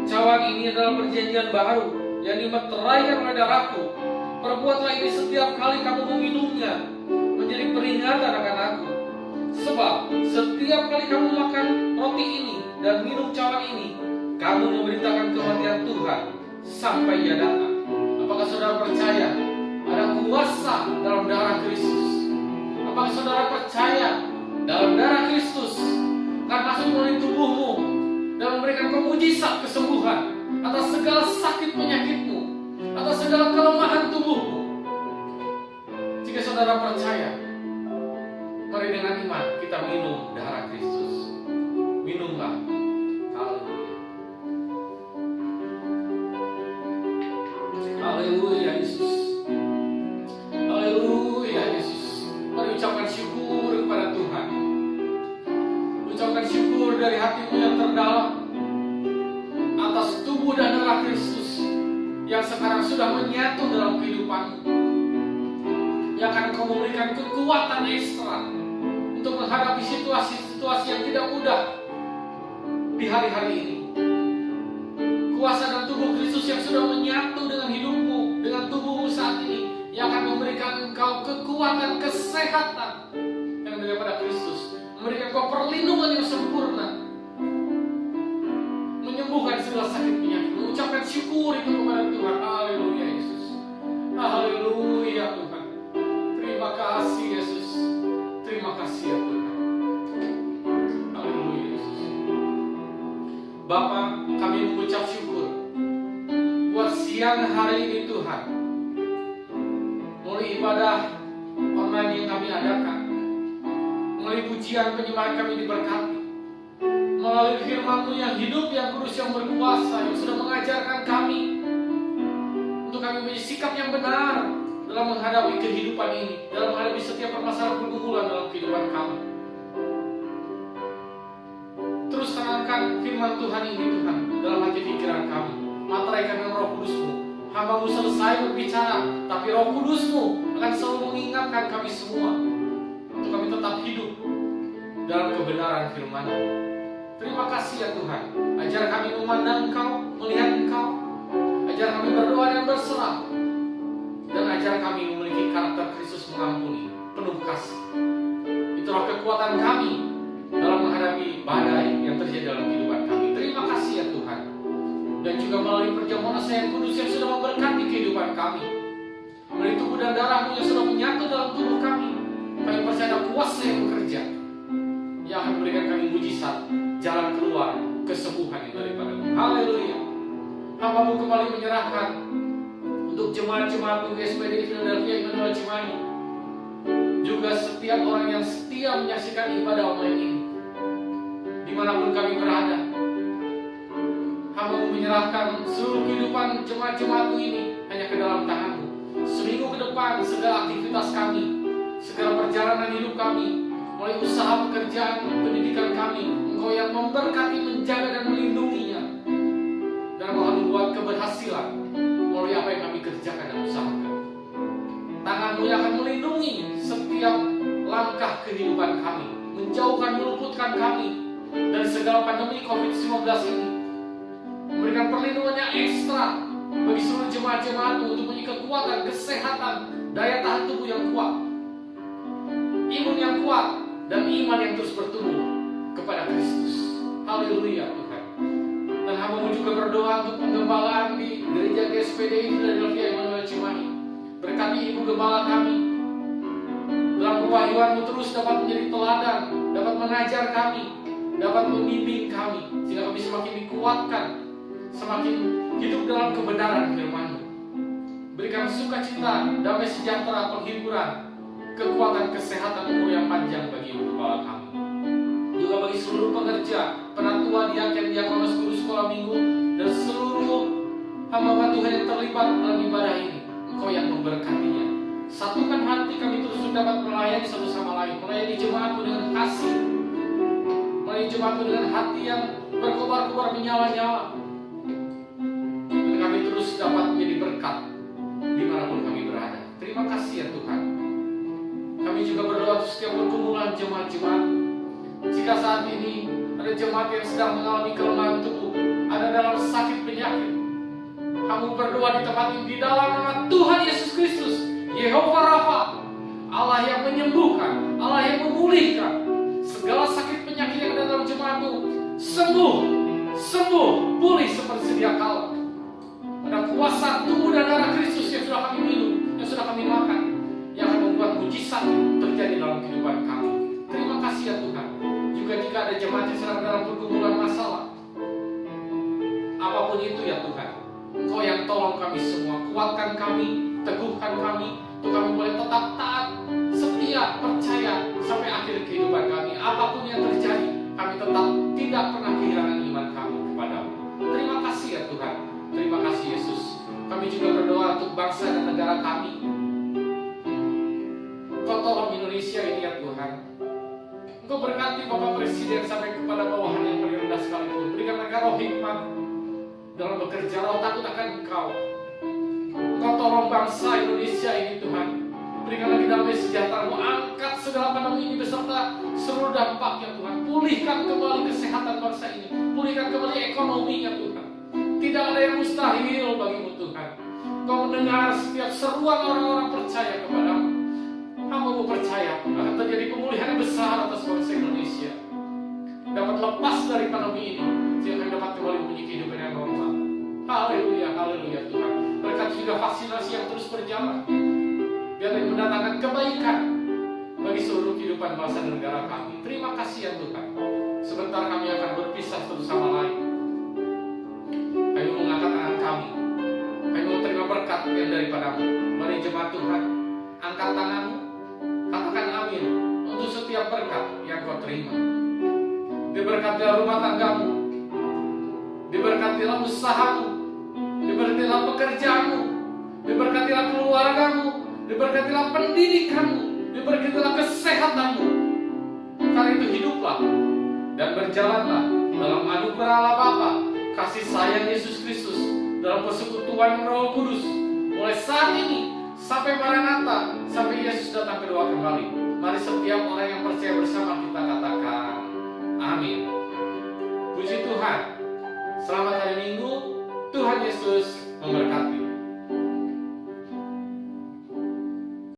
cawan ini adalah perjanjian baru yang dimeteraikan oleh darahku. Perbuatlah ini setiap kali kamu meminumnya, menjadi peringatan akan aku. Sebab setiap kali kamu makan roti ini dan minum cawan ini, kamu memberitakan kematian Tuhan sampai Ia datang. Apakah saudara percaya ada kuasa dalam darah Kristus? Apakah saudara percaya dalam darah Kristus akan masuk melalui tubuhmu dan memberikan mukjizat kesembuhan atas segala sakit penyakitmu, atas segala kelemahan tubuhmu? Jika saudara percaya, mari dengan iman kita minum darah Kristus. Minumlah. Haleluya Yesus. Haleluya Yesus. Mari ucapkan syukur kepada Tuhan. Ucapkan syukur dari hatimu yang terdalam atas tubuh dan darah Kristus yang sekarang sudah menyatu dalam kehidupanmu, yang akan kau memberikan kekuatan ekstra untuk menghadapi situasi-situasi yang tidak mudah di hari-hari ini. Kuasa dan tubuh Kristus yang sudah menyatu dengan hidupmu, dengan tubuhmu saat ini, yang akan memberikan engkau kekuatan kesehatan yang daripada Kristus, memberikan engkau perlindungan yang sempurna, menyembuhkan segala sakit penyakit. Mengucapkan syukur itu kepada Tuhan. Haleluya Yesus. Haleluya Tuhan. Terima kasih Yesus. Terima kasih ya Tuhan. Haleluya Yesus. Bapa, kami mengucap syukur buat siang hari ini Tuhan. Mulai ibadah online yang kami adakan, mulai pujian penyembahan kami diberkati, melalui firman-Mu yang hidup, yang kudus, yang berkuasa, yang sudah mengajarkan kami untuk kami punya sikap yang benar dalam menghadapi kehidupan ini, dalam menghadapi setiap permasalahan pergumulan dalam kehidupan kami. Terus terangkan firman Tuhan ini Tuhan dalam hati pikiran kami. Materaikan dengan Roh Kudus-Mu. Hamba-Mu selesai berbicara, tapi Roh Kudus-Mu akan selalu mengingatkan kami semua untuk kami tetap hidup dalam kebenaran firman-Mu. Terima kasih ya Tuhan. Ajar kami memandang Engkau, melihat Engkau. Ajar kami berdoa dan berserah. Dan ajar kami memiliki karakter Kristus mengampuni, penuh kasih. Itulah kekuatan kami dalam menghadapi badai yang terjadi dalam kehidupan kami. Terima kasih ya Tuhan. Dan juga melalui perjamuan yang kudus yang sudah memberkati kehidupan kami, melalui tubuh dan darah-Mu yang sudah menyatu dalam tubuh kami, kami percaya ada kuasa yang bekerja, yang akan memberikan kami mujizat, jalan keluar, kesembuhan yang daripada-Mu. Haleluya. Hamba-Mu kembali menyerahkan untuk jemaat-jemaat GSPD Philadelphia Immanuel Cimahi, juga setiap orang yang setia menyaksikan ibadah online ini, dimanapun kami berada. Hamba-Mu menyerahkan seluruh kehidupan jemaat-jemaat-Mu ini hanya ke dalam tangan-Mu. Seminggu ke depan segala aktivitas kami, segala perjalanan hidup kami, mulai usaha pekerjaan, pendidikan kami, Engkau yang memberkati, menjaga dan melindunginya, dan membuat keberhasilan melalui apa yang kami kerjakan dan usahakan. Tangan-Mu yang akan melindungi setiap langkah kehidupan kami, menjauhkan, meluputkan kami dari segala pandemi COVID-19 ini, memberikan perlindungan yang ekstra bagi seluruh jemaat-jemaat-Mu untuk mempunyai kekuatan, kesehatan, daya tahan tubuh yang kuat, imun yang kuat, dan iman yang terus bertumbuh kepada Kristus. Haleluya Tuhan. Dan hamba-Mu juga berdoa untuk penggembalaan di gereja GSPD Philadelphia Immanuel Cimahi. Berkati ibu gembala kami, dalam kewahyuan-Mu terus dapat menjadi teladan, dapat mengajar kami, dapat membimbing kami, sehingga kami semakin dikuatkan, semakin hidup dalam kebenaran firman-Mu. Berikan sukacita, damai sejahtera, penghiburan, kekuatan, kesehatan, umur yang panjang bagi ibu gembala kami. Juga bagi seluruh pekerja, penatua, diaken, diakonos, guru sekolah minggu, dan seluruh hamba Tuhan yang terlibat dalam ibadah ini. Engkau yang memberkatinya. Satukan hati kami terus dapat melayani satu sama lain, melayani jemaat-Mu dengan kasih, melayani jemaat-Mu dengan hati yang berkobar-kobar, menyala-nyala. Dan kami terus dapat menjadi berkat dimanapun kami berada. Terima kasih ya Tuhan. Kami juga berdoa untuk setiap pergumulan jemaat-jemaat, Jika saat ini ada jemaat yang sedang mengalami kelemahan tubuh, ada dalam sakit penyakit, kamu berdoa di tempat ini di dalam nama Tuhan Yesus Kristus, Yehova Rafa, Allah yang menyembuhkan, Allah yang memulihkan segala sakit penyakit yang ada dalam jemaatmu. Sembuh, sembuh, pulih seperti sedia kala. Ada kuasa tubuh dan darah Kristus yang sudah kami minum, yang sudah kami makan, yang akan membuat mujizat terjadi dalam kehidupan kami. Terima kasih ya Tuhan. Juga jika ada jemaat yang sedang dalam pergumulan masalah, apapun itu ya Tuhan, Engkau yang tolong kami semua, kuatkan kami, teguhkan kami, untuk kami boleh tetap taat, setia, percaya sampai akhir kehidupan kami. Apapun yang terjadi, kami tetap tidak pernah kehilangan iman kami kepadamu. Terima kasih ya Tuhan. Terima kasih Yesus. Kami juga berdoa untuk bangsa dan negara kami. Engkau tolong Indonesia ini ya Tuhan. Engkau berkati Bapak Presiden sampai kepada bawahan yang paling rendah sekalipun. Berikan mereka roh hikmat dalam bekerja, roh takut akan Engkau. Engkau tolong bangsa Indonesia ini Tuhan. Berikan lagi damai sejahtera-Mu. Angkat segala pandemi ini beserta seluruh dampaknya Tuhan. Pulihkan kembali kesehatan bangsa ini. Pulihkan kembali ekonominya Tuhan. Tidak ada yang mustahil bagimu Tuhan. Kau mendengar setiap seruan orang-orang percaya kepadamu. Hamba-Mu percaya akan terjadi pemulihan yang besar atas bangsa Indonesia. Dapat lepas dari pandemi ini, sehingga dapat kembali mempunyai kehidupan yang normal. Haleluya, haleluya Tuhan. Berkat juga vaksinasi yang terus berjalan, biarlah mendatangkan kebaikan bagi seluruh kehidupan bangsa dan negara kami. Terima kasih ya Tuhan. Sebentar kami akan berpisah satu sama lain. Kami mengangkat tangan kami. Kami mau terima berkat yang daripadamu. Mari jemaat Tuhan, angkat tanganmu, katakan amin untuk setiap berkat yang kau terima. Diberkatilah rumah tanggamu, diberkatilah usahamu, diberkatilah pekerjaanmu, diberkatilah keluargamu, diberkatilah pendidikanmu, diberkatilah kesehatanmu. Karena itu hiduplah dan berjalanlah dalam anugerah Allah Bapa, kasih sayang Yesus Kristus, dalam persekutuan Roh Kudus, mulai saat ini sampai Maranatha, sampai Yesus datang kedua kembali. Mari setiap orang yang percaya bersama kita katakan amin. Puji Tuhan. Selamat hari Minggu. Tuhan Yesus